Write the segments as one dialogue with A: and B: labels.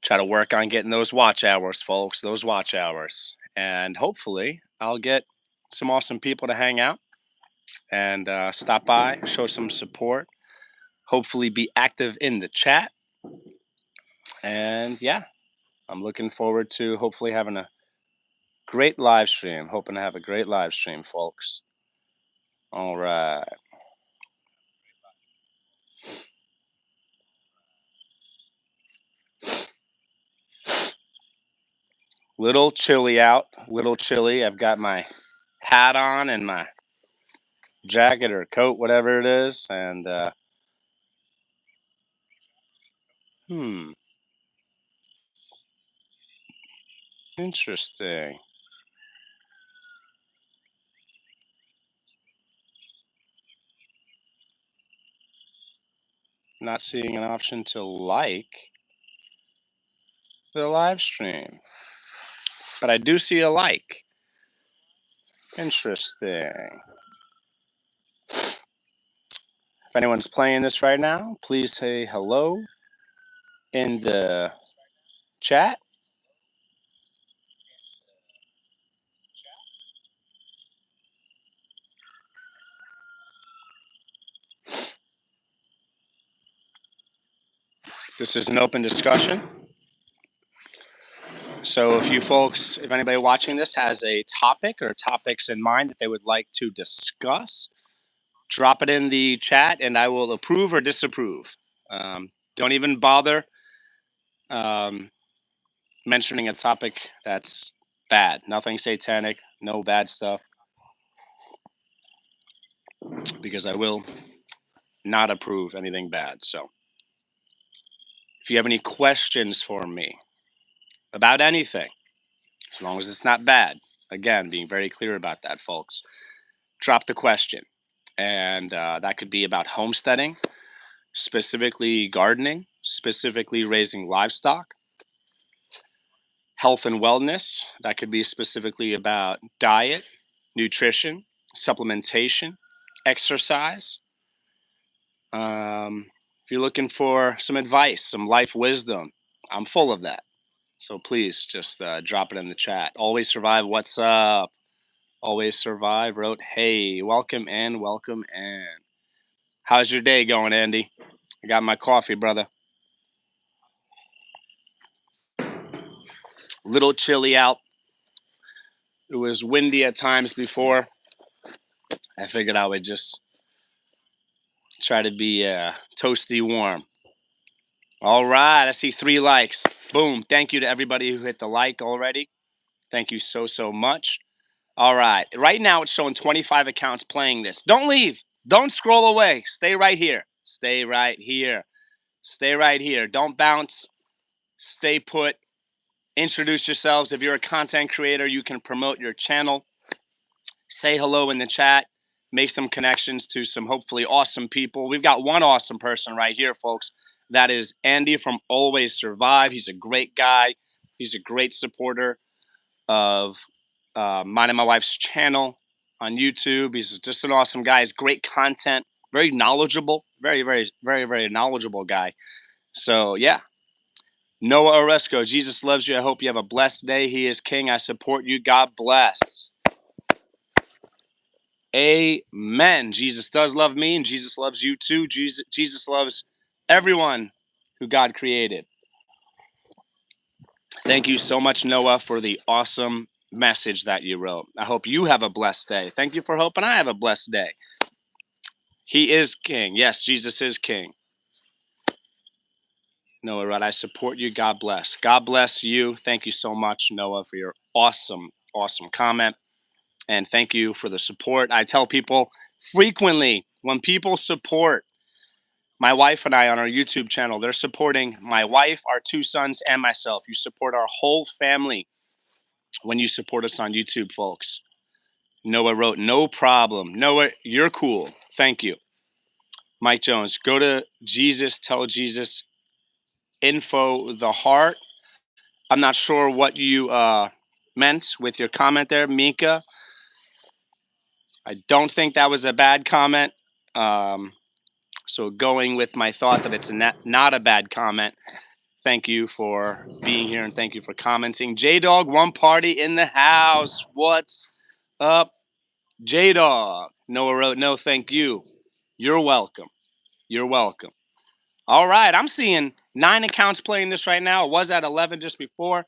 A: Try to work on getting those watch hours, folks, those watch hours. And hopefully, I'll get some awesome people to hang out and stop by, show some support, hopefully, be active in the chat. And yeah, I'm looking forward to hopefully having a great live stream. Hoping to have a great live stream, folks. All right. Little chilly out, little chilly. I've got my hat on and my jacket or coat, whatever it is. And, hmm, interesting. Not seeing an option to like the live stream, but I do see a like. Interesting. If anyone's playing this right now, please say hello in the chat. This is an open discussion. So if you folks, if anybody watching this has a topic or topics in mind that they would like to discuss, drop it in the chat and I will approve or disapprove. Don't even bother mentioning a topic that's bad. Nothing satanic, no bad stuff, because I will not approve anything bad. So if you have any questions for me about anything, as long as it's not bad, again, being very clear about that, folks, drop the question. And that could be about homesteading, specifically gardening, specifically raising livestock, health and wellness. That could be specifically about diet, nutrition, supplementation, exercise. If you're looking for some advice, some life wisdom, I'm full of that. So please just drop it in the chat. Always Survive, what's up? Always Survive wrote, hey, welcome in, welcome in. How's your day going, Andy? I got my coffee, brother. Little chilly out. It was windy at times before. I figured I would just try to be toasty warm. All right, I see 3 likes. Boom. Thank you to everybody who hit the like already. Thank you so, so much. All right. Right now it's showing 25 accounts playing this. Don't leave. Don't scroll away. Stay right here. Stay right here. Stay right here. Don't bounce. Stay put. Introduce yourselves. If you're a content creator, you can promote your channel. Say hello in the chat. Make some connections to some hopefully awesome people. We've got one awesome person right here, folks. That is Andy from Always Survive. He's a great guy. He's a great supporter of mine and my wife's channel on YouTube. He's just an awesome guy. He's great content, very knowledgeable, very, very, very, very knowledgeable guy. So, yeah. Noah Oresco, Jesus loves you. I hope you have a blessed day. He is king. I support you. God bless. Amen. Jesus does love me, and Jesus loves you too. Jesus loves everyone who God created. Thank you so much, Noah, for the awesome message that you wrote. I hope you have a blessed day. Thank you for hoping I have a blessed day. He is king. Yes, Jesus is king. Noah, right? I support you. God bless. God bless you. Thank you so much, Noah, for your awesome, awesome comment. And thank you for the support. I tell people frequently, when people support my wife and I on our YouTube channel, they're supporting my wife, our 2 sons, and myself. You support our whole family when you support us on YouTube, folks. Noah wrote, no problem. Noah, you're cool. Thank you. Mike Jones, go to Jesus, tell Jesus, info the heart. I'm not sure what you meant with your comment there, Mika. I don't think that was a bad comment. So going with my thought that it's not a bad comment, Thank you for being here and thank you for commenting. J Dog, one party in the house. What's up, J Dog? Noah wrote, no, thank you. You're welcome. You're welcome. All right, I'm seeing 9 accounts playing this right now. It was at 11 just before.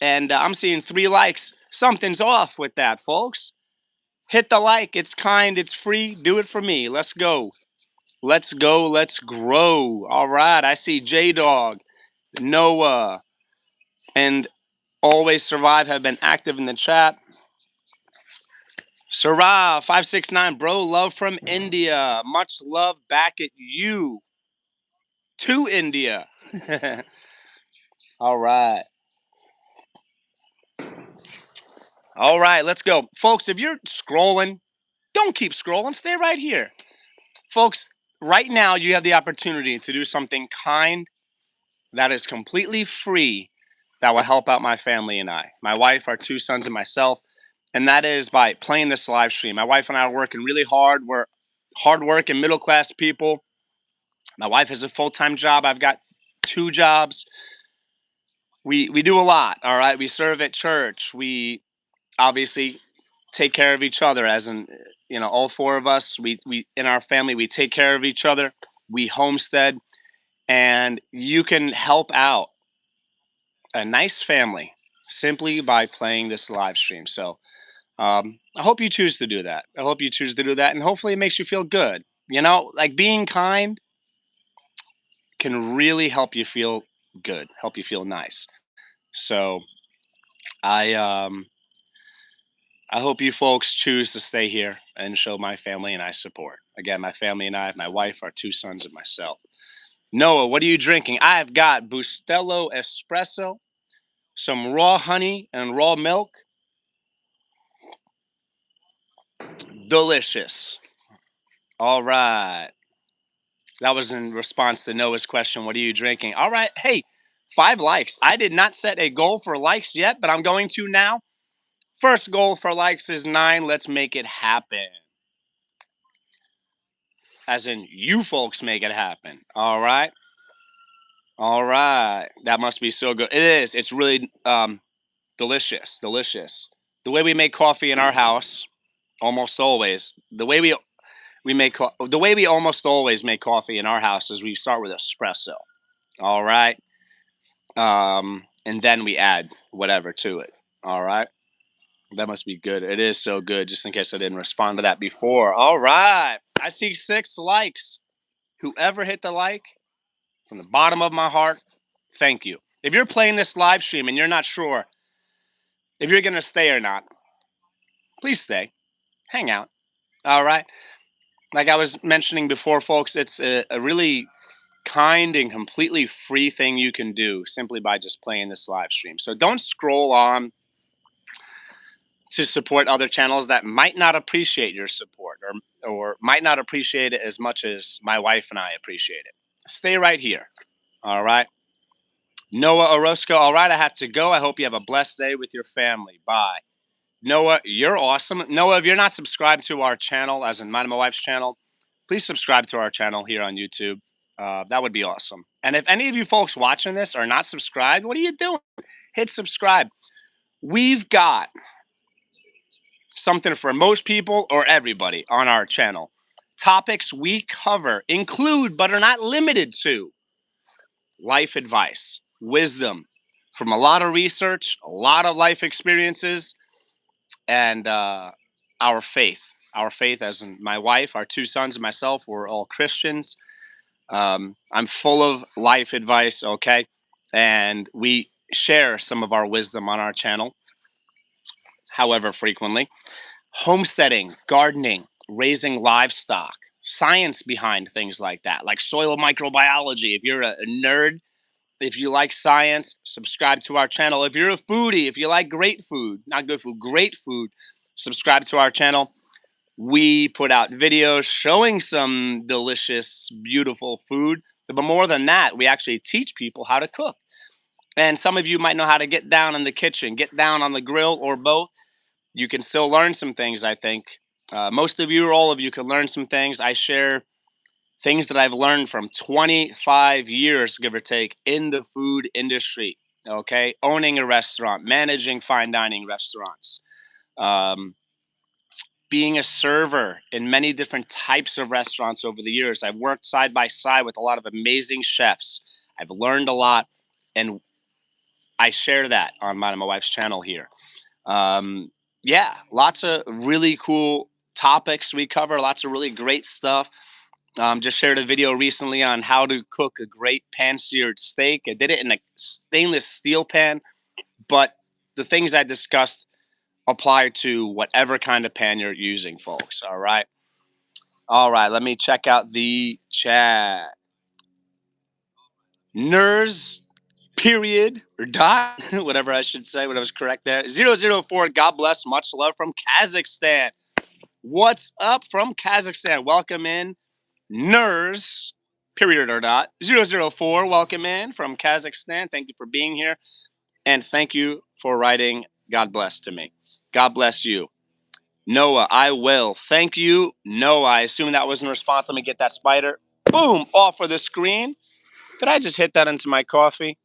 A: And I'm seeing 3 likes. Something's off with that, folks. Hit the like. It's kind. It's free. Do it for me. Let's go. Let's go. Let's grow. All right. I see J Dog, Noah, and Always Survive have been active in the chat. Sarah 569, bro, love from India. Much love back at you. To India. All right. All right, let's go. Folks, if you're scrolling, don't keep scrolling. Stay right here. Folks, right now you have the opportunity to do something kind that is completely free that will help out my family and I, my wife, our 2 sons, and myself. And that is by playing this live stream. My wife and I are working really hard. We're hardworking, middle class people. My wife has a full-time job. I've got 2 jobs. We do a lot. All right. We serve at church. We obviously take care of each other, as in, all 4 of us. We in our family, we take care of each other. We homestead, and you can help out a nice family simply by playing this live stream. So I hope you choose to do that. I hope you choose to do that, and hopefully it makes you feel good. Like being kind can really help you feel good, help you feel nice. So I I hope you folks choose to stay here and show my family and I support. Again, my family and I, my wife, our 2 sons, and myself. Noah, what are you drinking? I've got Bustelo Espresso, some raw honey and raw milk. Delicious. All right. That was in response to Noah's question, what are you drinking? All right. Hey, 5 likes. I did not set a goal for likes yet, but I'm going to now. First goal for likes is 9. Let's make it happen. As in, you folks make it happen. All right. All right. That must be so good. It is. It's really delicious. Delicious. The way we make coffee in our house, almost always, the way we almost always make coffee in our house is we start with espresso. All right. And then we add whatever to it. All right. That must be good. It is so good, just in case I didn't respond to that before. All right. I see 6 likes. Whoever hit the like, from the bottom of my heart, thank you. If you're playing this live stream and you're not sure if you're going to stay or not, please stay. Hang out. All right. Like I was mentioning before, folks, it's a really kind and completely free thing you can do simply by just playing this live stream. So don't scroll on to support other channels that might not appreciate your support or might not appreciate it as much as my wife and I appreciate it. Stay right here. All right. Noah Orozco. All right, I have to go. I hope you have a blessed day with your family. Bye. Noah, you're awesome. Noah, if you're not subscribed to our channel, as in mine and my wife's channel, please subscribe to our channel here on YouTube. That would be awesome. And if any of you folks watching this are not subscribed, what are you doing? Hit subscribe. We've got something for most people or everybody on our channel. Topics we cover include, but are not limited to, life advice, wisdom from a lot of research, a lot of life experiences, and our faith. Our faith, as in my wife, our 2 sons, and myself, we're all Christians. I'm full of life advice, okay? And we share some of our wisdom on our channel, however frequently. Homesteading, gardening, raising livestock, science behind things like that, like soil microbiology. If you're a nerd, if you like science, subscribe to our channel. If you're a foodie, if you like great food, not good food, great food, subscribe to our channel. We put out videos showing some delicious, beautiful food. But more than that, we actually teach people how to cook. And some of you might know how to get down in the kitchen, get down on the grill, or both. You can still learn some things, I think. Most of you or all of you can learn some things. I share things that I've learned from 25 years, give or take, in the food industry. Okay, owning a restaurant, managing fine dining restaurants, um, being a server in many different types of restaurants over the years. I've worked side by side with a lot of amazing chefs. I've learned a lot, and I share that on my wife's channel here. Um, yeah, lots of really cool topics we cover, lots of really great stuff. Just shared a video recently on how to cook a great pan seared steak. I did it in a stainless steel pan, but the things I discussed apply to whatever kind of pan you're using, folks. All right. All right. Let me check out the chat. Nurs, period, or dot, whatever I should say, whatever's correct there. 004, God bless. Much love from Kazakhstan. What's up from Kazakhstan? Welcome in. Nurs, period or not. 004, welcome in from Kazakhstan. Thank you for being here. And thank you for writing God bless to me. God bless you. Noah, I will. Thank you, Noah. I assume that was in response. Let me get that spider. Boom, off of the screen. Did I just hit that into my coffee?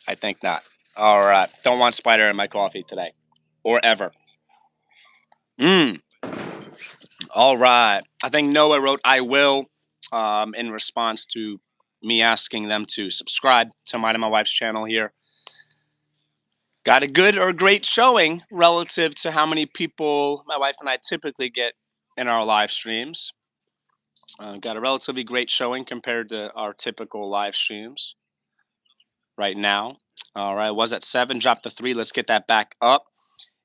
A: I think not. All right. Don't want spider in my coffee today or ever. All right. I think Noah wrote I will in response to me asking them to subscribe to mine and my wife's channel here. Got a good or great showing relative to how many people my wife and I typically get in our live streams. Got a relatively great showing compared to our typical live streams right now. All right, was at 7, dropped to 3. Let's get that back up.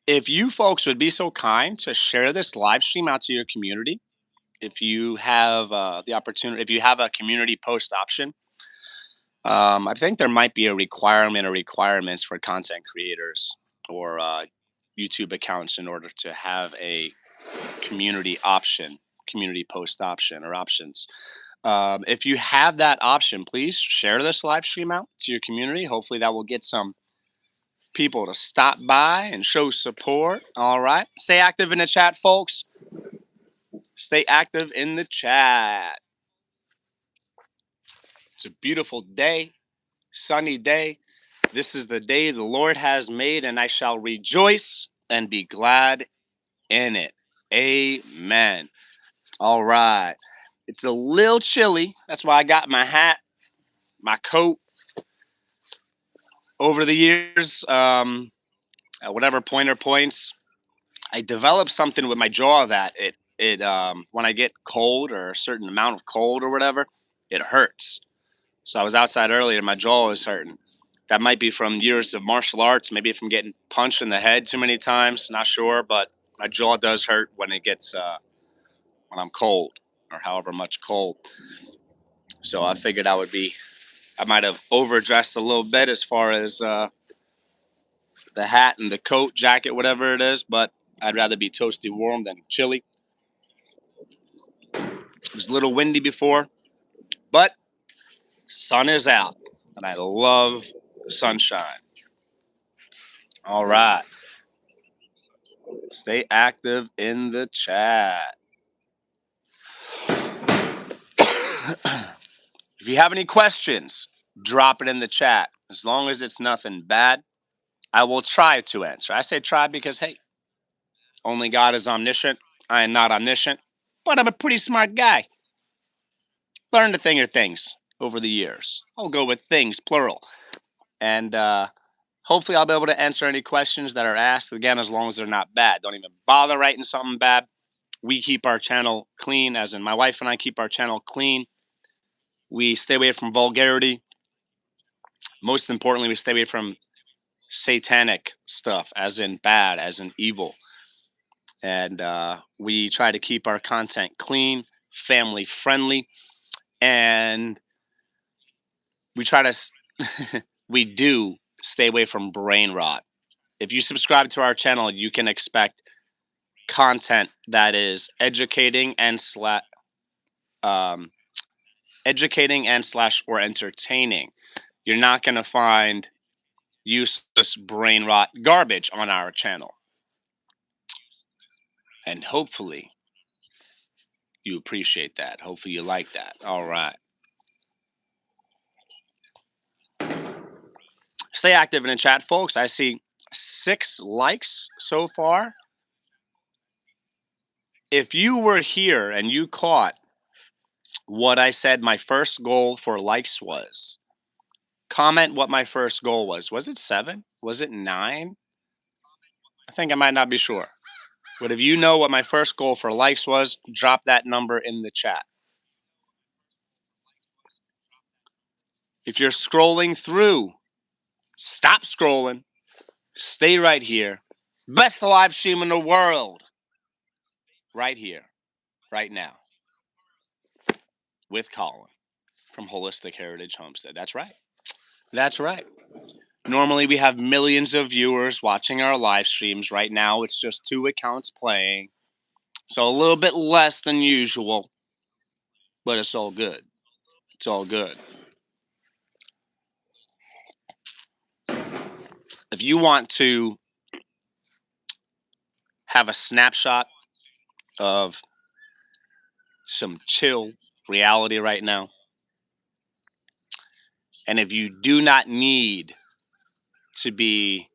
A: If you folks would be so kind to share this live stream out to your community, if you have the opportunity, if you have a community post option, I think there might be a requirement or requirements for content creators or YouTube accounts in order to have a community option, community post option or options. If you have that option, please share this live stream out to your community. Hopefully, that will get some people to stop by and show support. All right. Stay active in the chat, folks. Stay active in the chat. It's a beautiful day, sunny day. This is the day the Lord has made, and I shall rejoice and be glad in it. Amen. All right. It's a little chilly. That's why I got my hat, my coat. Over the years, at whatever pointer points, I developed something with my jaw that it when I get cold or a certain amount of cold or whatever, it hurts. So I was outside earlier, my jaw was hurting. That might be from years of martial arts, maybe from getting punched in the head too many times. Not sure, but my jaw does hurt when it gets when I'm cold or however much cold. So I figured I might have overdressed a little bit as far as the hat and the coat, jacket, whatever it is, but I'd rather be toasty warm than chilly. It was a little windy before, but sun is out, and I love sunshine. All right. Stay active in the chat. If you have any questions, drop it in the chat. As long as it's nothing bad, I will try to answer. I say try because, hey, only God is omniscient. I am not omniscient, but I'm a pretty smart guy. Learned a thing or things over the years. I'll go with things, plural. And hopefully I'll be able to answer any questions that are asked, again, as long as they're not bad. Don't even bother writing something bad. We keep our channel clean, as in my wife and I keep our channel clean. We stay away from vulgarity. Most importantly, we stay away from satanic stuff, as in bad, as in evil. And we try to keep our content clean, family friendly, and we try to, we do stay away from brain rot. If you subscribe to our channel, you can expect content that is um, educating and slash or entertaining. You're not going to find useless brain rot garbage on our channel. And hopefully you appreciate that. Hopefully you like that. All right. Stay active in the chat, folks. I see 6 likes so far. If you were here and you caught what I said my first goal for likes was, comment what my first goal was. Was it 7? Was it 9? I think I might not be sure. But if you know what my first goal for likes was, drop that number in the chat. If you're scrolling through, stop scrolling. Stay right here. Best live stream in the world. Right here, right now, with Colin from Holistic Heritage Homestead. That's right. That's right. Normally we have millions of viewers watching our live streams. Right now it's just 2 accounts playing. So a little bit less than usual, but it's all good. It's all good. If you want to have a snapshot of some chill reality right now, and if you do not need to be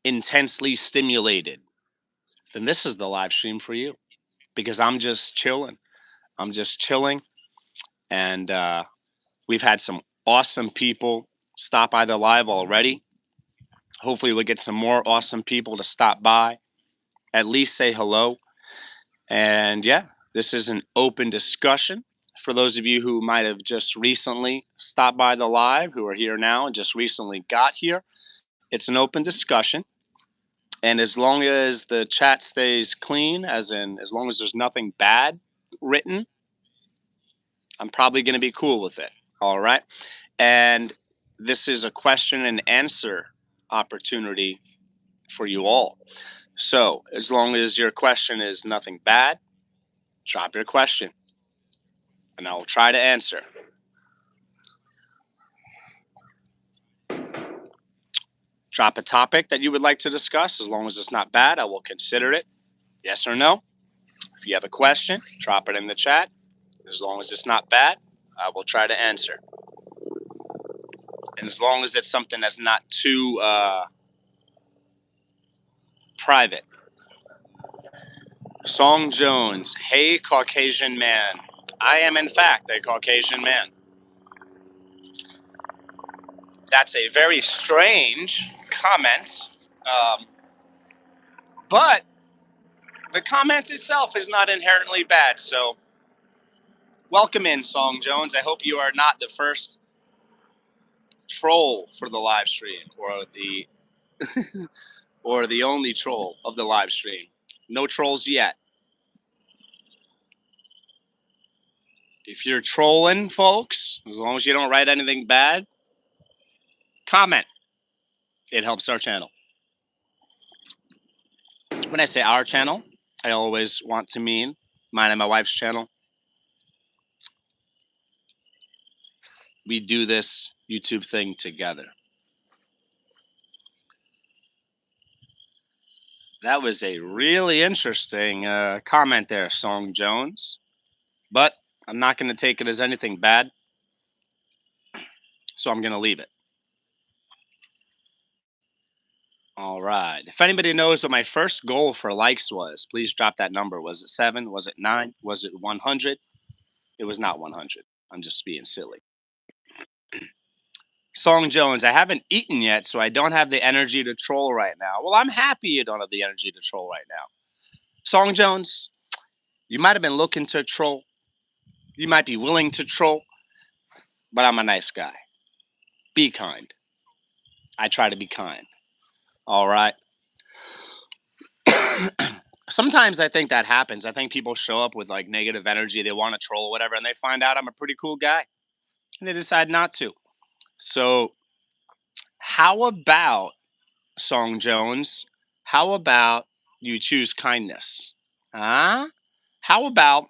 A: intensely stimulated, then this is the live stream for you, because I'm just chilling. I'm just chilling, and we've had some awesome people stop by the live already. Hopefully we'll get some more awesome people to stop by, at least say hello. And yeah, this is an open discussion. For those of you who might have just recently stopped by the live, who are here now and just recently got here, it's an open discussion. And as long as the chat stays clean, as in as long as there's nothing bad written, I'm probably going to be cool with it. All right. And this is a question and answer opportunity for you all. So as long as your question is nothing bad, drop your question and I will try to answer. Drop a topic that you would like to discuss. As long as it's not bad, I will consider it. Yes or no? If you have a question, drop it in the chat. As long as it's not bad, I will try to answer. And as long as it's something that's not too private. Song Jones, hey Caucasian man. I am in fact a Caucasian man. That's a very strange comment, but the comment itself is not inherently bad. So welcome in, Song Jones. I hope you are not the first troll for the live stream, or the only troll of the live stream. No trolls yet. If you're trolling, folks, as long as you don't write anything bad, comment. It helps our channel. When I say our channel, I always want to mean mine and my wife's channel. We do this YouTube thing together. That was a really interesting comment there, Song Jones. But I'm not going to take it as anything bad, so I'm going to leave it. All right. If anybody knows what my first goal for likes was, please drop that number. Was it 7? Was it 9? Was it 100? It was not 100. I'm just being silly. Song Jones, I haven't eaten yet, so I don't have the energy to troll right now. Well, I'm happy you don't have the energy to troll right now. Song Jones, you might have been looking to troll. You might be willing to troll, but I'm a nice guy. Be kind. I try to be kind. All right. Sometimes I think that happens. I think people show up with like negative energy. They want to troll or whatever, and they find out I'm a pretty cool guy, and they decide not to. So, how about, Song Jones? How about you choose kindness? Huh? How about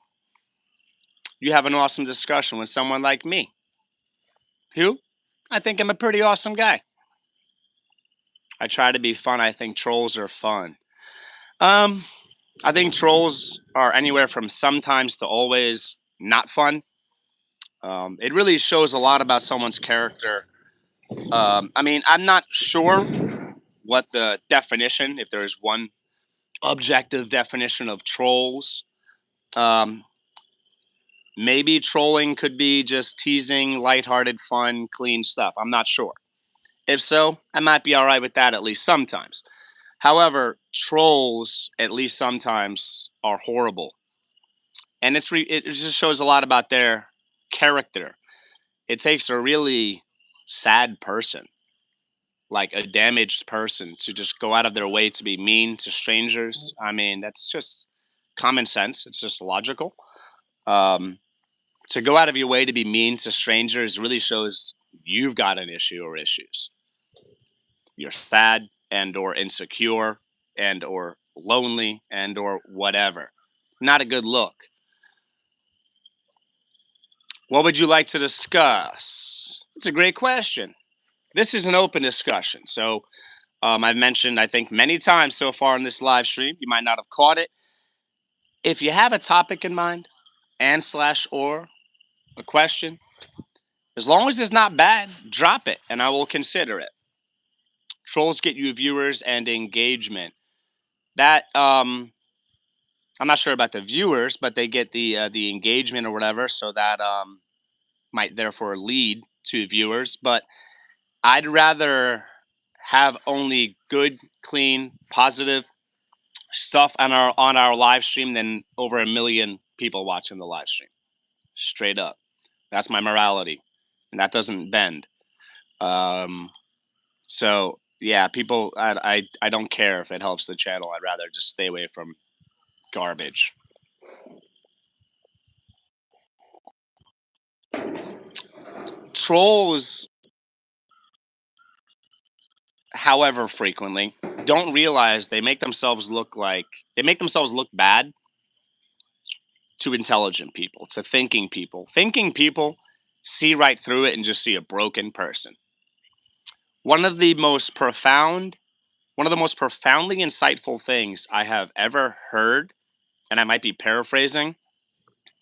A: you have an awesome discussion with someone like me? Who? I think I'm a pretty awesome guy. I try to be fun. I think trolls are fun. I think trolls are anywhere from sometimes to always not fun. It really shows a lot about someone's character. I mean, I'm not sure what the definition, if there is one objective definition of trolls. Um, Maybe trolling could be just teasing, lighthearted, fun, clean stuff. I'm not sure. If so, I might be all right with that at least sometimes. However, trolls, at least sometimes, are horrible, and it just shows a lot about their character. It takes a really sad person, like a damaged person, to just go out of their way to be mean to strangers. I mean, that's just common sense. It's just logical. Um, to go out of your way to be mean to strangers really shows you've got an issue or issues. You're sad and or insecure and or lonely and or whatever. Not a good look. What would you like to discuss? It's a great question. This is an open discussion. So I've mentioned, I think, many times so far in this live stream. You might not have caught it. If you have a topic in mind, and slash or a question, as long as it's not bad, drop it and I will consider it. Trolls get you viewers and engagement. That I'm not sure about the viewers, but they get the engagement or whatever, so that might therefore lead to viewers. But I'd rather have only good, clean, positive stuff on our live stream than over a million people watching the live stream. Straight up, that's my morality, and that doesn't bend. Um, so yeah, people, I don't care if it helps the channel. I'd rather just stay away from garbage. Trolls, however frequently, don't realize they make themselves look bad to intelligent people, to thinking people. Thinking people see right through it and just see a broken person. One of the most profound, one of the most profoundly insightful things I have ever heard, and I might be paraphrasing,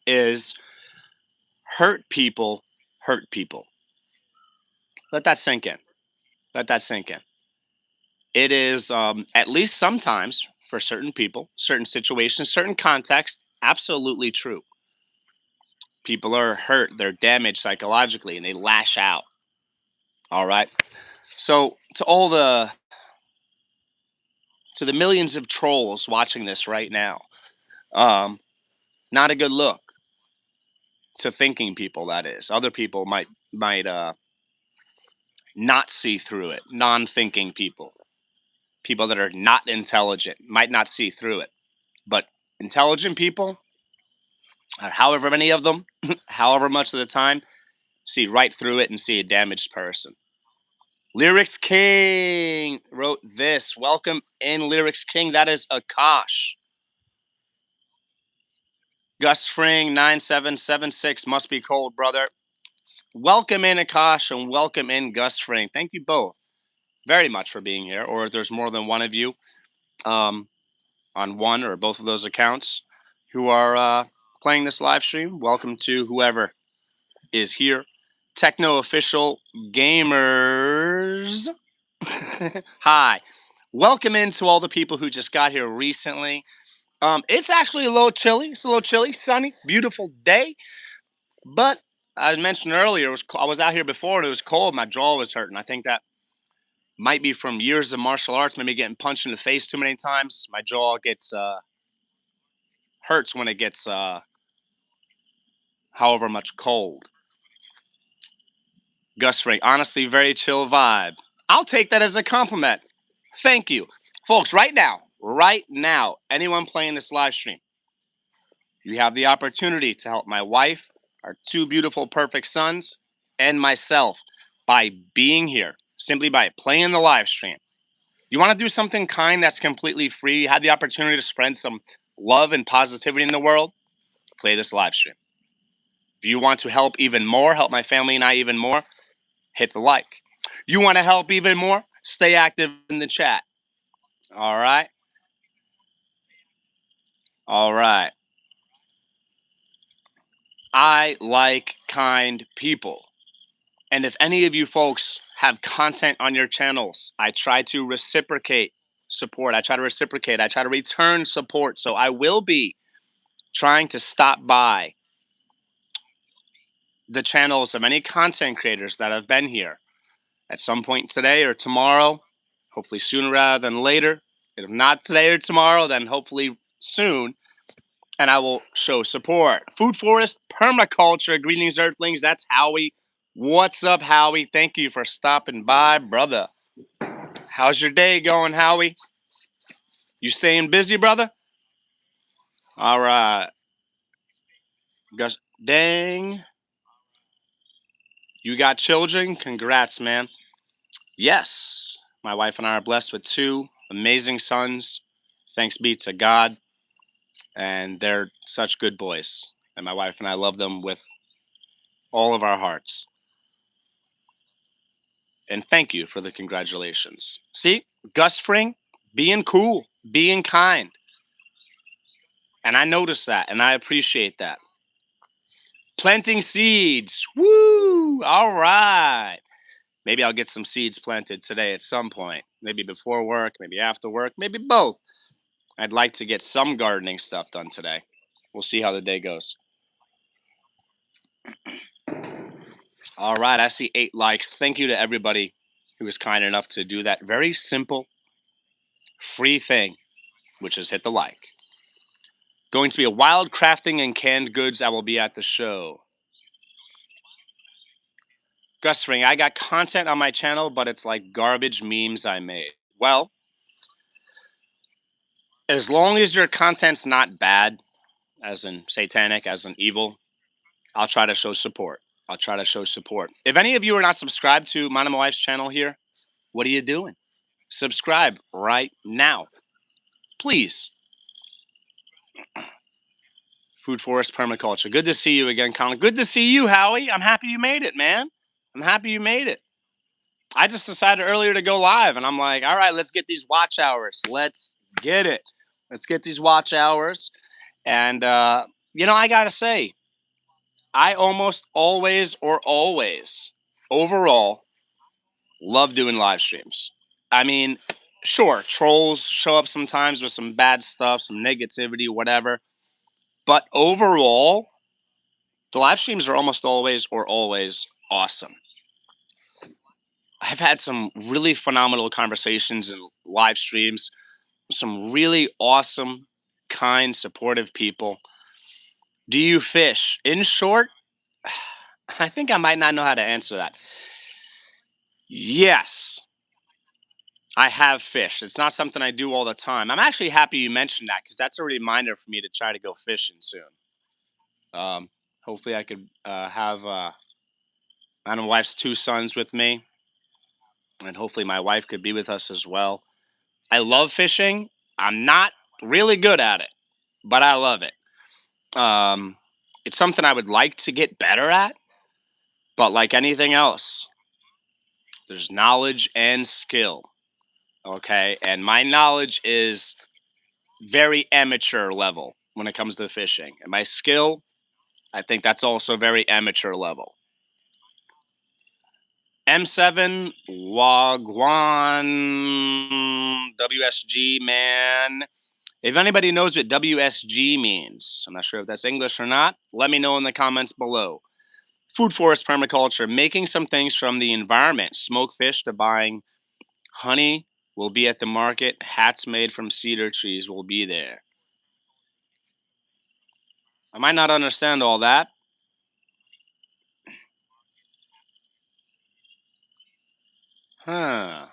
A: is hurt people hurt people. Let that sink in. Let that sink in. It is, at least sometimes, for certain people, certain situations, certain contexts, absolutely true. People are hurt, they're damaged psychologically, and they lash out. All right. So to the millions of trolls watching this right now, um, not a good look to thinking people. That is, other people might not see through it. Non-thinking people, people that are not intelligent, might not see through it. But intelligent people, however many of them, however much of the time, see right through it and see a damaged person. Lyrics King wrote this. Welcome in, Lyrics King. That is Akash. Gus Fring 9776 must be cold, brother. Welcome in, Akash, and welcome in, Gus Fring. Thank you both very much for being here. Or if there's more than one of you um, on one or both of those accounts who are playing this live stream, welcome to whoever is here. Techno Official Gamers. Hi. Welcome in to all the people who just got here recently. It's actually a little chilly. It's a little chilly, sunny, beautiful day. But I mentioned earlier, I was out here before and it was cold. My jaw was hurting. I think that might be from years of martial arts, maybe getting punched in the face too many times. My jaw gets hurts when it gets however much cold. Gus Ring, honestly, very chill vibe. I'll take that as a compliment. Thank you. Folks, right now, anyone playing this live stream, you have the opportunity to help my wife, our two beautiful, perfect sons, and myself by being here, simply by playing the live stream. You want to do something kind that's completely free, you have the opportunity to spread some love and positivity in the world, play this live stream. If you want to help even more, help my family and I even more, hit the like. You want to help even more? Stay active in the chat. All right. All right. I like kind people. And if any of you folks have content on your channels, I try to reciprocate support. I try to reciprocate. I try to return support. So I will be trying to stop by the channels of any content creators that have been here at some point today or tomorrow, hopefully sooner rather than later. If not today or tomorrow, then hopefully soon. And I will show support. Food Forest Permaculture. Greetings, Earthlings. That's Howie. What's up, Howie? Thank you for stopping by, brother. How's your day going, Howie? You staying busy, brother? All right. Gus, dang. You got children? Congrats, man. Yes. My wife and I are blessed with two amazing sons. Thanks be to God. And they're such good boys. And my wife and I love them with all of our hearts. And thank you for the congratulations. See, Gus Fring, being cool, being kind. And I notice that and I appreciate that. Planting seeds. Woo! All right. Maybe I'll get some seeds planted today at some point. Maybe before work, maybe after work, maybe both. I'd like to get some gardening stuff done today. We'll see how the day goes. All right, I see 8 likes. Thank you to everybody who was kind enough to do that very simple, free thing, which is hit the like. Going to be a wild crafting and canned goods. I will be at the show. Gus Ring, I got content on my channel, but it's like garbage memes I made. Well, as long as your content's not bad, as in satanic, as in evil, I'll try to show support. I'll try to show support. If any of you are not subscribed to mine and my wife's channel here, what are you doing? Subscribe right now. Please. Food Forest Permaculture. Good to see you again, Colin. Good to see you, Howie. I'm happy you made it, man. I'm happy you made it. I just decided earlier to go live, and I'm like, all right, let's get these watch hours. Let's get it. Let's get these watch hours. And, I got to say, I almost always or always, overall, love doing live streams. I mean, sure, trolls show up sometimes with some bad stuff, some negativity, whatever. But overall, the live streams are almost always or always awesome. I've had some really phenomenal conversations in live streams, some really awesome, kind, supportive people. Do you fish? In short, I think I might not know how to answer that. Yes, I have fished. It's not something I do all the time. I'm actually happy you mentioned that because that's a reminder for me to try to go fishing soon. Um, Hopefully, I could have my wife's 2 sons with me, and hopefully, my wife could be with us as well. I love fishing. I'm not really good at it, but I love it. Um, it's something I would like to get better at, but like anything else, there's knowledge and skill. Okay, and my knowledge is very amateur level when it comes to fishing, and my skill, I think that's also very amateur level. M7 Wagwan WSG, man. If anybody knows what WSG means, I'm not sure if that's English or not, let me know in the comments below. Food Forest Permaculture, making some things from the environment. Smoked fish to buying honey will be at the market. Hats made from cedar trees will be there. I might not understand all that. Huh.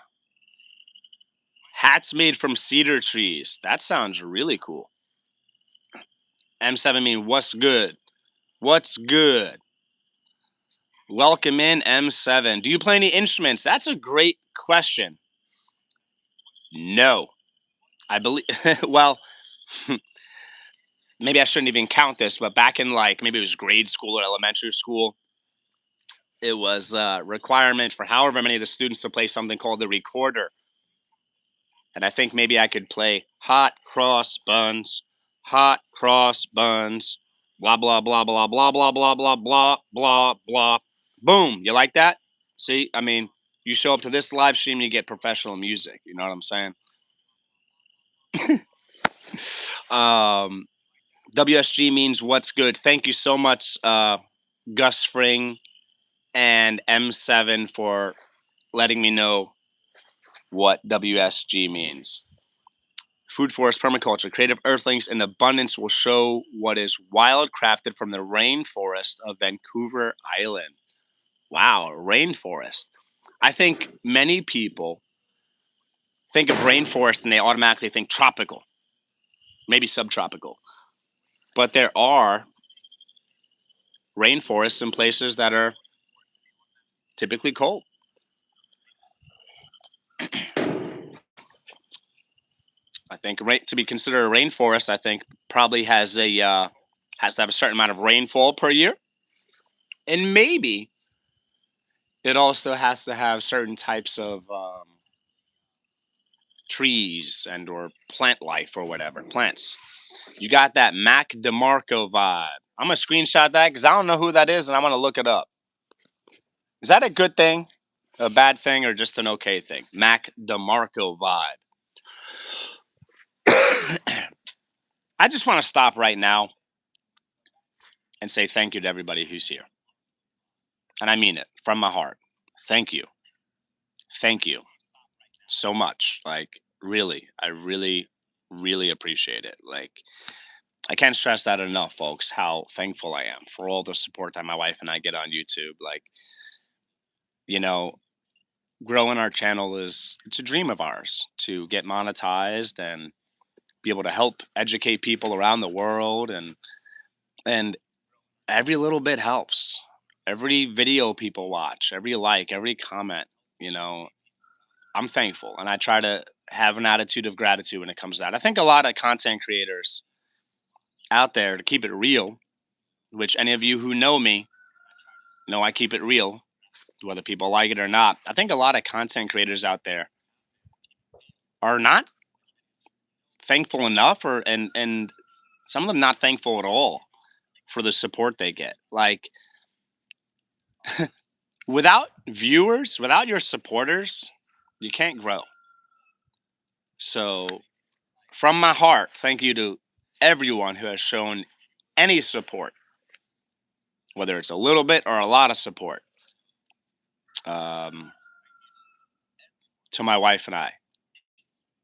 A: Hats made from cedar trees. That sounds really cool. M7 mean what's good? What's good? Welcome in, M7. Do you play any instruments? That's a great question. No. I believe, well, maybe I shouldn't even count this, but back in maybe it was grade school or elementary school, it was a requirement for however many of the students to play something called the recorder. And I think maybe I could play Hot Cross Buns hot cross buns, blah blah blah blah blah blah blah blah blah blah blah. Boom. You like that? See, I mean, you show up to this live stream, you get professional music. You know what I'm saying? Um, WSG means what's good. Thank you so much, Gus Fring and M7 for letting me know what WSG means. Food forest permaculture. Creative earthlings in abundance will show what is wild crafted from the rainforest of Vancouver Island. Wow, rainforest. I think many people think of rainforest and they automatically think tropical, maybe subtropical. But there are rainforests in places that are typically cold. I think to be considered a rainforest, I think probably has to have a certain amount of rainfall per year, and maybe it also has to have certain types of trees and or plant life or whatever plants. You got that Mac DeMarco vibe. I'm gonna screenshot that because I don't know who that is, and I'm gonna look it up. Is that a good thing, a bad thing, or just an okay thing? Mac DeMarco vibe. I just want to stop right now and say thank you to everybody who's here. And I mean it from my heart. Thank you. Thank you so much. Like, really, I really, really appreciate it. Like, I can't stress that enough, folks, how thankful I am for all the support that my wife and I get on YouTube. Like, you know, growing our channel it's a dream of ours to get monetized and be able to help educate people around the world and every little bit helps. Every video people watch, every like, every comment, you know, I'm thankful and I try to have an attitude of gratitude when it comes to that. I think a lot of content creators out there, to keep it real, which any of you who know me know I keep it real, whether people like it or not. I think a lot of content creators out there are not thankful enough and some of them not thankful at all for the support they get. Like without viewers, without your supporters, you can't grow. So from my heart, thank you to everyone who has shown any support, whether it's a little bit or a lot of support, um, to my wife and I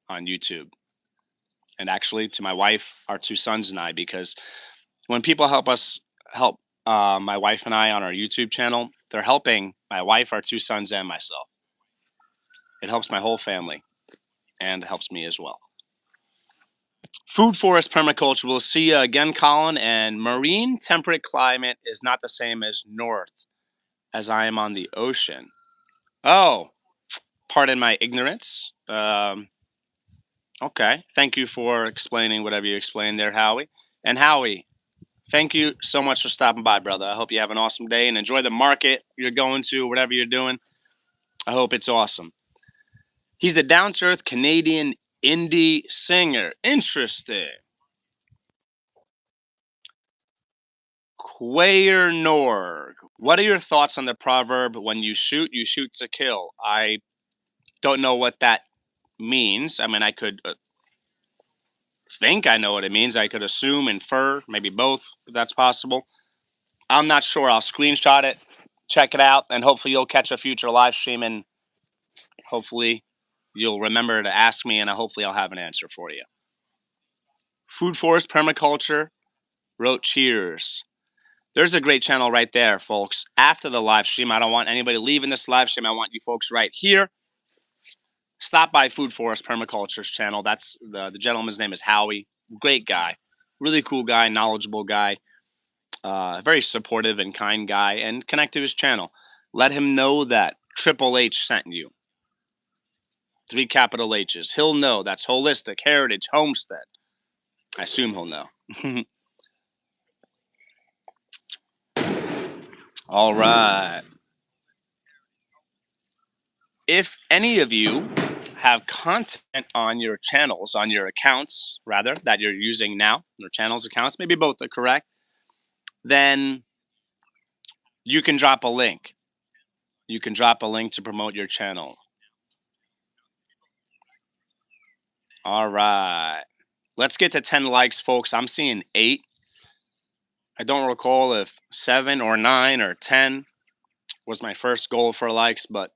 A: on YouTube. And actually to my wife, our two sons, and I, because when people help my wife and I on our YouTube channel, they're helping my wife, our two sons, and myself. It helps my whole family and helps me as well. Food forest permaculture. We'll see you again, Colin. And marine temperate climate is not the same as north, as I am on the ocean. Oh, pardon my ignorance. Okay. Thank you for explaining whatever you explained there, Howie. And Howie, thank you so much for stopping by, brother. I hope you have an awesome day and enjoy the market you're going to, whatever you're doing. I hope it's awesome. He's a down-to-earth Canadian indie singer. Interesting. Quayer Norg. What are your thoughts on the proverb, when you shoot to kill? I don't know what that means. I mean, I could think I know what it means. I could assume, infer, maybe both, if that's possible. I'm not sure. I'll screenshot it, check it out, and hopefully you'll catch a future live stream, and hopefully you'll remember to ask me, and hopefully I'll have an answer for you. Food Forest Permaculture wrote cheers. There's a great channel right there, folks. After the live stream, I don't want anybody leaving this live stream. I want you folks right here. Stop by Food Forest Permaculture's channel. That's the gentleman's name is Howie. Great guy. Really cool guy, knowledgeable guy. Very supportive and kind guy. And connect to his channel. Let him know that Triple H sent you. 3 capital H's. He'll know. That's Holistic Heritage Homestead. I assume he'll know. All right. If any of you have content on your channels, on your accounts, rather, that you're using now, your channels, accounts, maybe both are correct, then you can drop a link. You can drop a link to promote your channel. All right. Let's get to 10 likes, folks. I'm seeing 8. I don't recall if 7 or 9 or 10 was my first goal for likes, but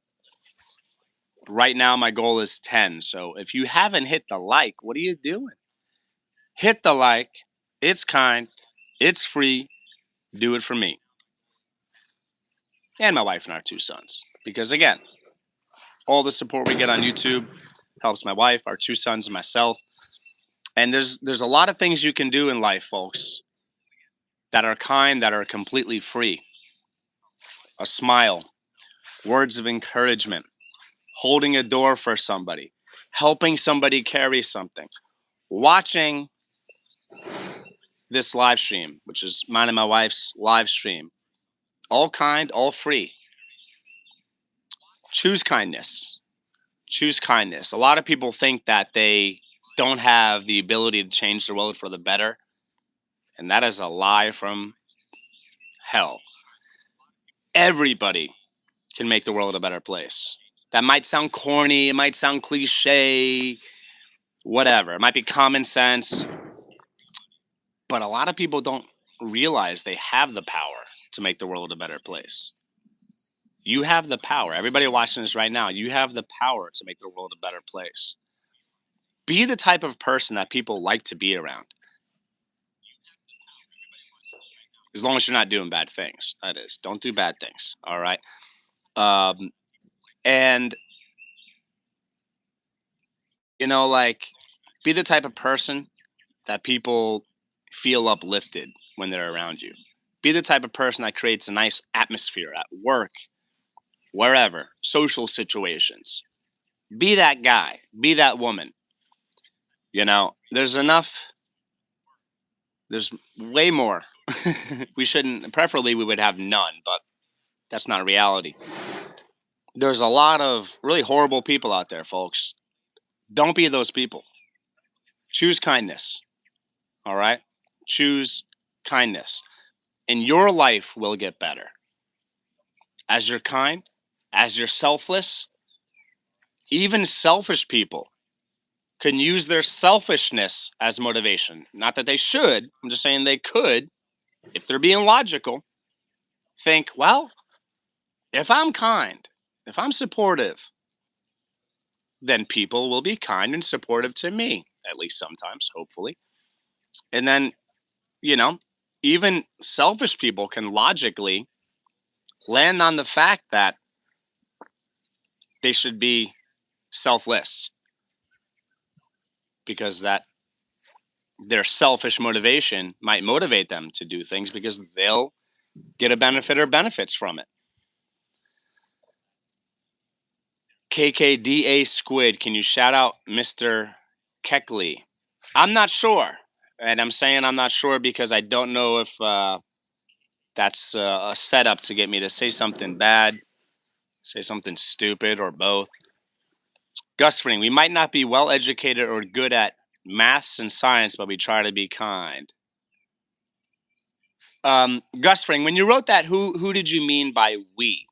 A: right now my goal is 10. So if you haven't hit the like, what are you doing? Hit the like. It's kind. It's free. Do it for me and my wife and our 2 sons. Because again, all the support we get on YouTube helps my wife, our 2 sons, and myself. And there's a lot of things you can do in life, folks, that are kind, that are completely free. A smile, words of encouragement, holding a door for somebody, helping somebody carry something, watching this live stream, which is mine and my wife's live stream. All kind, all free. Choose kindness. Choose kindness. A lot of people think that they don't have the ability to change the world for the better, and that is a lie from hell. Everybody can make the world a better place. That might sound corny, it might sound cliche, whatever. It might be common sense, but a lot of people don't realize they have the power to make the world a better place. You have the power. Everybody watching this right now, you have the power to make the world a better place. Be the type of person that people like to be around. As long as you're not doing bad things, that is. Don't do bad things, all right? And, like, be the type of person that people feel uplifted when they're around you. Be the type of person that creates a nice atmosphere at work, wherever, social situations. Be that guy. Be that woman. There's way more. Preferably we would have none, but that's not reality. There's a lot of really horrible people out there, folks. Don't be those people. Choose kindness. All right? Choose kindness. And your life will get better. As you're kind, as you're selfless, even selfish people can use their selfishness as motivation. Not that they should. I'm just saying they could, if they're being logical, think, well, if I'm kind, if I'm supportive, then people will be kind and supportive to me, at least sometimes, hopefully. And then, you know, even selfish people can logically land on the fact that they should be selfless because that their selfish motivation might motivate them to do things because they'll get a benefit or benefits from it. KKDA Squid, can you shout out Mr. Keckley? I'm not sure. And I'm saying I'm not sure because I don't know if that's a setup to get me to say something bad, say something stupid, or both. Gus Fring, we might not be well educated or good at maths and science, but we try to be kind. Gus Fring, when you wrote that, who did you mean by we?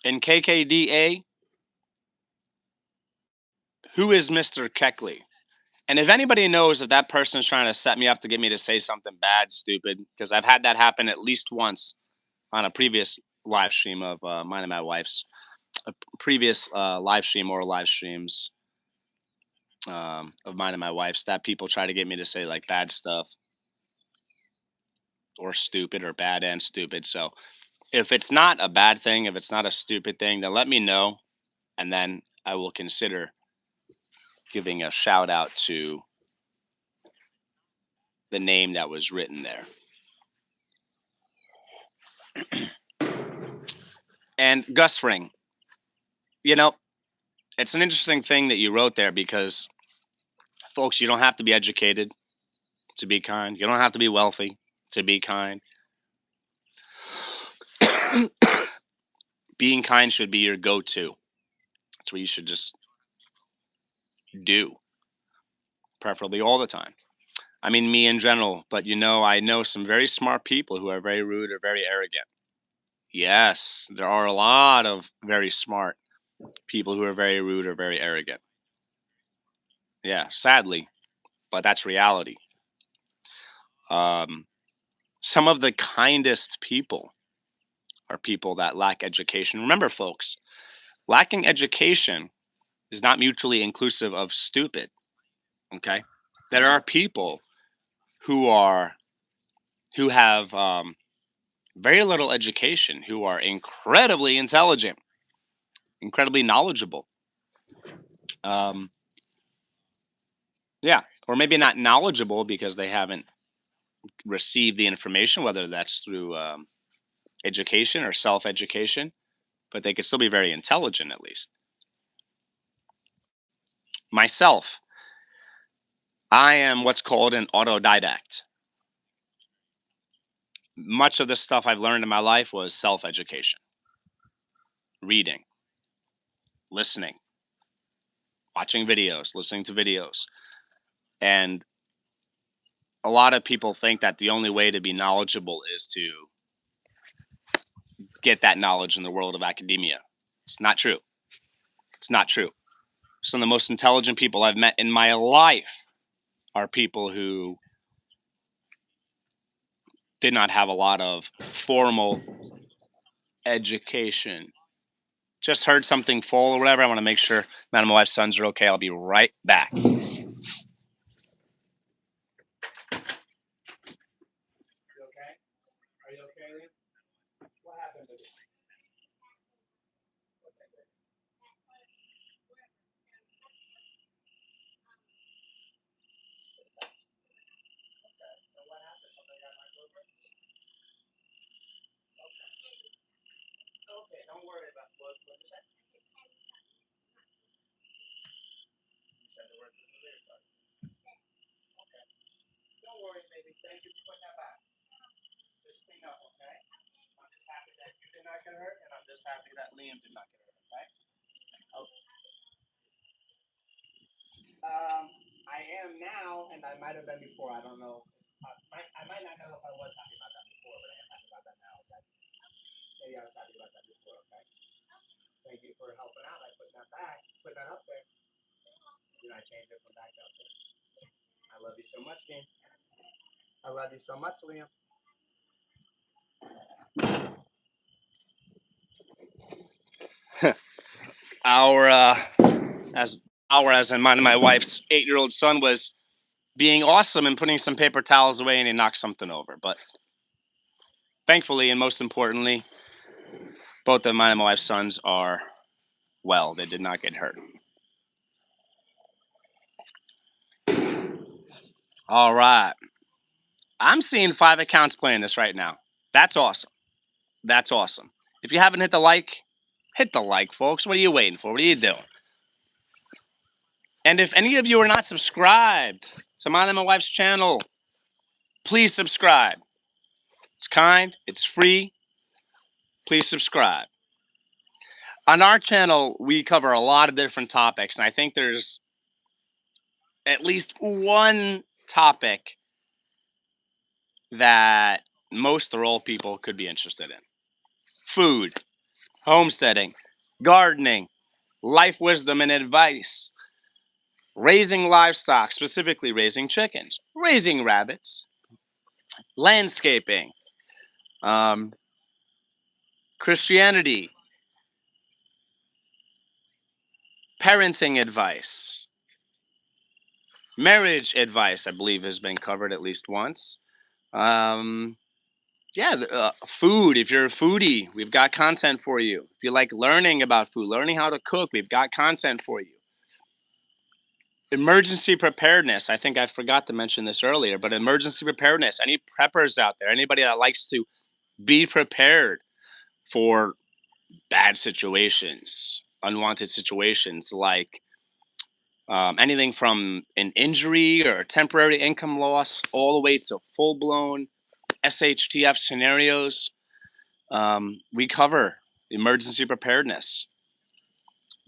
A: And KKDA, who is Mr. Keckley? And if anybody knows if that person is trying to set me up to get me to say something bad, stupid, because I've had that happen at least once on a previous live stream of mine and my wife's, a previous live stream or live streams of mine and my wife's, that people try to get me to say like bad stuff or stupid or bad and stupid. So if it's not a bad thing, if it's not a stupid thing, then let me know. And then I will consider giving a shout out to the name that was written there. And Gus Fring, it's an interesting thing that you wrote there because, folks, you don't have to be educated to be kind. You don't have to be wealthy to be kind. Being kind should be your go-to. That's what you should just do, preferably all the time. I mean, me in general, but I know some very smart people who are very rude or very arrogant. Yes, there are a lot of very smart people who are very rude or very arrogant. Yeah, sadly, but that's reality. Um, some of the kindest people are people that lack education. Remember, folks, lacking education is not mutually inclusive of stupid. Okay, there are people who are who have very little education, who are incredibly intelligent, incredibly knowledgeable. Um, yeah, or maybe not knowledgeable because they haven't received the information, whether that's through education or self education, but they could still be very intelligent at least. Myself, I am what's called an autodidact. Much of the stuff I've learned in my life was self education, reading, listening, watching videos, listening to videos. And a lot of people think that the only way to be knowledgeable is to get that knowledge in the world of academia. It's not true. It's not true. Some of the most intelligent people I've met in my life are people who did not have a lot of formal education. Just heard something fall or whatever. I want to make sure Madam my wife's sons are okay. I'll be right back. You okay? Are you okay, Liam? What happened to you? And what happened? Something got knocked over? Okay, don't worry about what you said. You said the word was the lyrics. Okay. Don't worry, baby. Thank you for putting that back. Just clean up, okay? I'm just happy that you did not get hurt, and I'm just happy that Liam did not get hurt, okay? Okay. I am now, and I might have been before. I don't know. I might not know if I was happy about that before, but I am happy about that now, okay? Maybe I was happy about that before, okay? Thank you for helping out. I put that back, put that up there. Did I change it from back up there? I love you so much, Liam. I love you so much, Liam. Our as in mine and my wife's 8-year-old son was being awesome and putting some paper towels away, and he knocked something over. But thankfully, and most importantly, both of mine and my wife's sons are well. They did not get hurt. All right. I'm seeing 5 accounts playing this right now. That's awesome. That's awesome. If you haven't hit the like, folks. What are you waiting for? What are you doing? And if any of you are not subscribed to mine and my wife's channel, please subscribe. It's kind, it's free. Please subscribe. On our channel, we cover a lot of different topics, and I think there's at least one topic that most or all people could be interested in: food, homesteading, gardening, life wisdom and advice, raising livestock, specifically raising chickens, raising rabbits, landscaping, um, Christianity, parenting advice, marriage advice, I believe has been covered at least once. Um, yeah, food. If you're a foodie, we've got content for you. If you like learning about food, learning how to cook, we've got content for you. Emergency preparedness. I think I forgot to mention this earlier, but emergency preparedness. Any preppers out there, anybody that likes to be prepared for bad situations, unwanted situations, like anything from an injury or a temporary income loss, all the way to full blown SHTF scenarios. We cover emergency preparedness.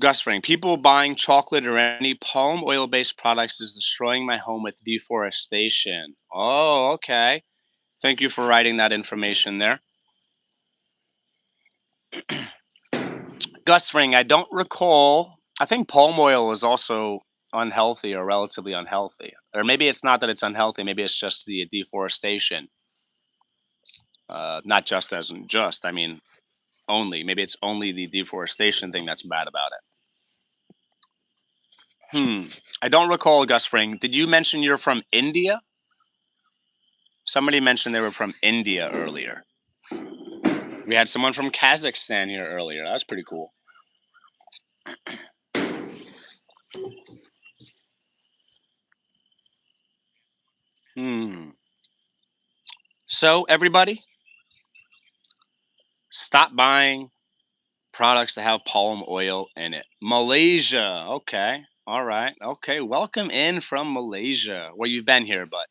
A: Gus Ring, people buying chocolate or any palm oil based products is destroying my home with deforestation. Oh, okay. Thank you for writing that information there. Gus Ring, I don't recall. I think palm oil is also unhealthy or relatively unhealthy. Or maybe it's not that it's unhealthy, maybe it's just the deforestation. Not just as in just, I mean, only. Maybe it's only the deforestation thing that's bad about it. I don't recall, Gus Fring. Did you mention you're from India? Somebody mentioned they were from India earlier. We had someone from Kazakhstan here earlier. That's pretty cool. Hmm. So, everybody, stop buying products that have palm oil in it. Malaysia. Okay. All right. Okay. Welcome in from Malaysia. Well, you've been here, but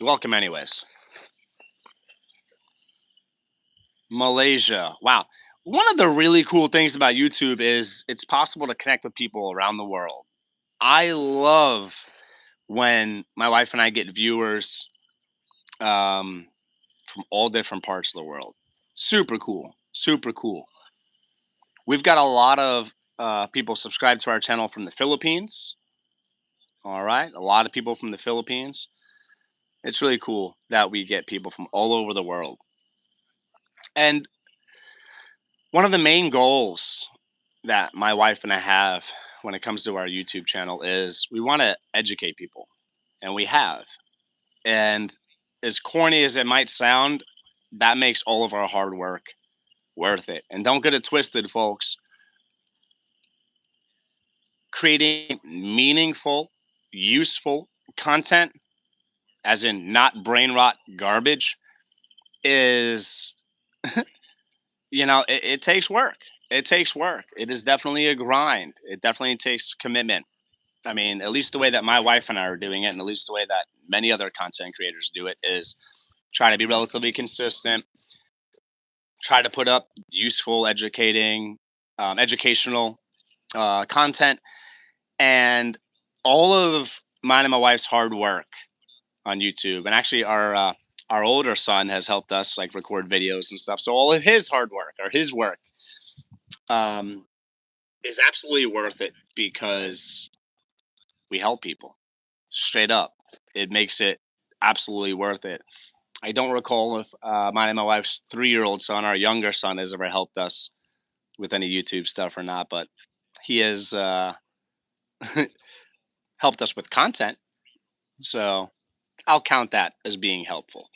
A: welcome anyways. Malaysia. Wow. One of the really cool things about YouTube is it's possible to connect with people around the world. I love when my wife and I get viewers um, from all different parts of the world. Super cool. Super cool. We've got a lot of people subscribed to our channel from the Philippines. All right. A lot of people from the Philippines. It's really cool that we get people from all over the world. And one of the main goals that my wife and I have when it comes to our YouTube channel is we want to educate people. And we have. And as corny as it might sound, that makes all of our hard work worth it. And don't get it twisted, folks. Creating meaningful, useful content, as in not brain rot garbage, is, it takes work. It takes work. It is definitely a grind. It definitely takes commitment. I mean, at least the way that my wife and I are doing it, and at least the way that many other content creators do it, is try to be relatively consistent, try to put up useful, educational content, and all of mine and my wife's hard work on YouTube. And actually, our older son has helped us like record videos and stuff. So all of his hard work or his work um, is absolutely worth it because we help people straight up. It makes it absolutely worth it. I don't recall if mine and my wife's 3-year-old son, our younger son, has ever helped us with any YouTube stuff or not, but he has helped us with content. So I'll count that as being helpful.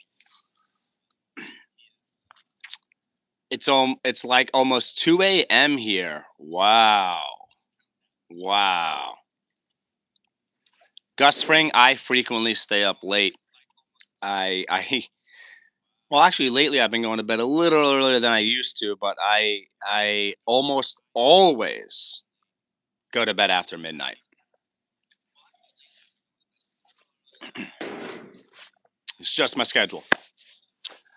A: It's like almost 2 a.m. here. Wow. Wow. Gus Fring, I frequently stay up late. I well actually lately I've been going to bed a little earlier than I used to, but I almost always go to bed after midnight. It's just my schedule.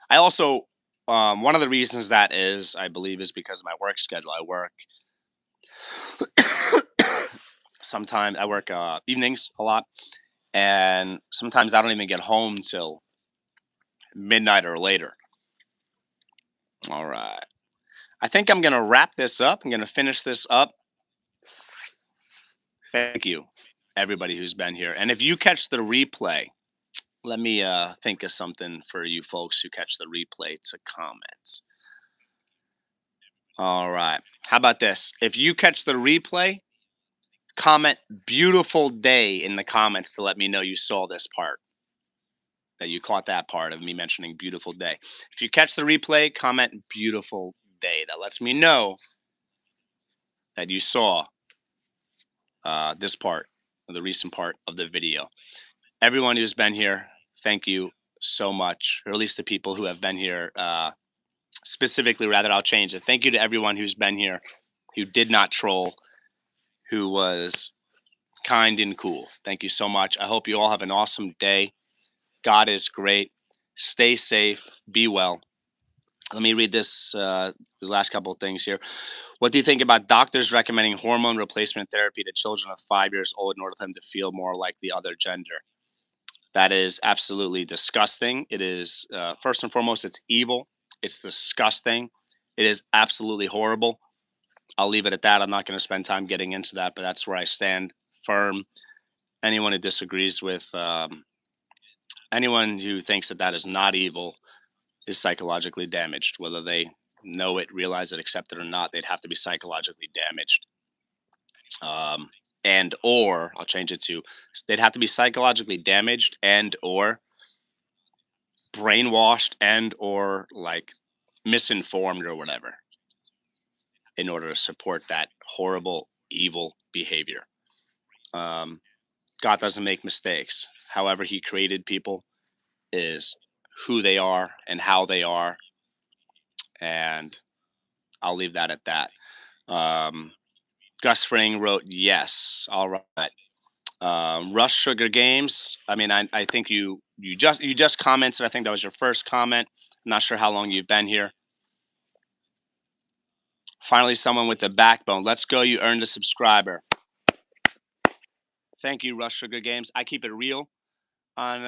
A: I also one of the reasons that is, I believe, is because of my work schedule. I work sometimes I work evenings a lot, and sometimes I don't even get home till midnight or later. All right. I think I'm going to wrap this up. I'm going to finish this up. Thank you, everybody who's been here. And if you catch the replay, let me think of something for you folks who catch the replay to comment. All right. How about this? If you catch the replay, comment beautiful day in the comments to let me know you saw this part, that you caught that part of me mentioning beautiful day. If you catch the replay, comment beautiful day. That lets me know that you saw this part, the recent part of the video. Everyone who's been here, thank you so much, or at least the people who have been here specifically, rather, I'll change it. Thank you to everyone who's been here, who did not troll, who was kind and cool. Thank you so much. I hope you all have an awesome day. God is great. Stay safe. Be well. Let me read this the last couple of things here. What do you think about doctors recommending hormone replacement therapy to children of 5 years old in order for them to feel more like the other gender? That is absolutely disgusting. It is, first and foremost, it's evil. It's disgusting. It is absolutely horrible. I'll leave it at that. I'm not going to spend time getting into that, but that's where I stand firm. Anyone who disagrees with, anyone who thinks that that is not evil is psychologically damaged, whether they know it, realize it, accept it or not. They'd have to be psychologically damaged. And or I'll change it to they'd have to be psychologically damaged and or brainwashed and or like misinformed or whatever in order to support that horrible evil behavior. um, God doesn't make mistakes. However he created people is who they are and how they are, and I'll leave that at that. Gus Fring wrote yes. All right. Rush Sugar Games. I mean, I think you just commented. I think that was your first comment. I'm not sure how long you've been here. Finally, someone with the backbone. Let's go. You earned a subscriber. Thank you, Rush Sugar Games. I keep it real on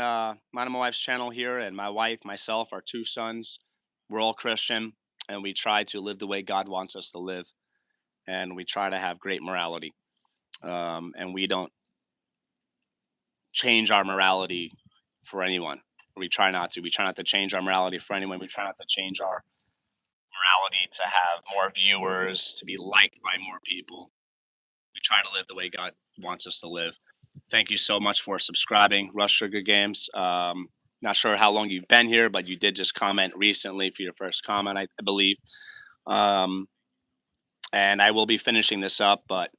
A: mine and my wife's channel here, and my wife, myself, our two sons. We're all Christian, and we try to live the way God wants us to live, and we try to have great morality. And we don't change our morality for anyone. We try not to. We try not to change our morality for anyone. We try not to change our morality to have more viewers, to be liked by more people. We try to live the way God wants us to live. Thank you so much for subscribing, Rush Sugar Games. Not sure how long you've been here, but you did just comment recently for your first comment, I believe. Um, and I will be finishing this up, but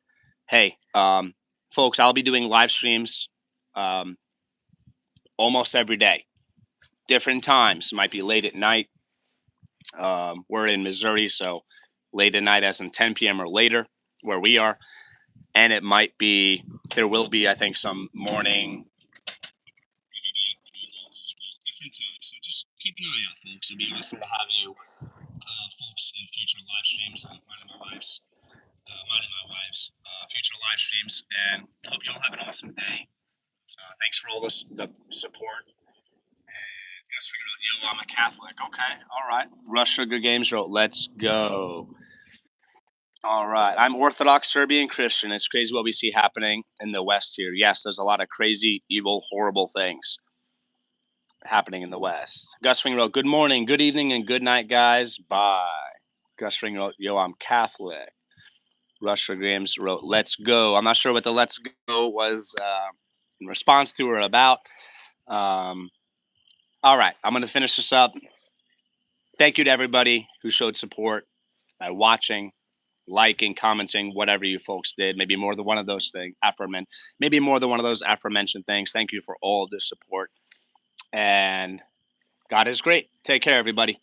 A: hey, folks, I'll be doing live streams um, almost every day. Different times. Might be late at night. We're in Missouri, so late at night, as in 10 p.m. or later, where we are. And it might be, there will be, I think, some morning, different times. So just keep an eye out, folks. It'll be awesome to have you, folks, in future live streams on mine and my wife's future live streams. And I hope you all have an awesome day. Thanks for all the support. Guess figured out, I'm a Catholic. Okay, all right. Rush Sugar Games wrote, "Let's go." All right. I'm Orthodox Serbian Christian. It's crazy what we see happening in the West here. Yes, there's a lot of crazy, evil, horrible things happening in the West. Gus Ring wrote, "Good morning, good evening, and good night, guys. Bye." Gus Ring wrote, "Yo, I'm Catholic." Rush Sugar Games wrote, "Let's go." I'm not sure what the "let's go" was in response to or about. All right. I'm going to finish this up. Thank you to everybody who showed support by watching, liking, commenting, whatever you folks did. Maybe more than one of those things. Maybe more than one of those aforementioned things. Thank you for all the support. And God is great. Take care, everybody.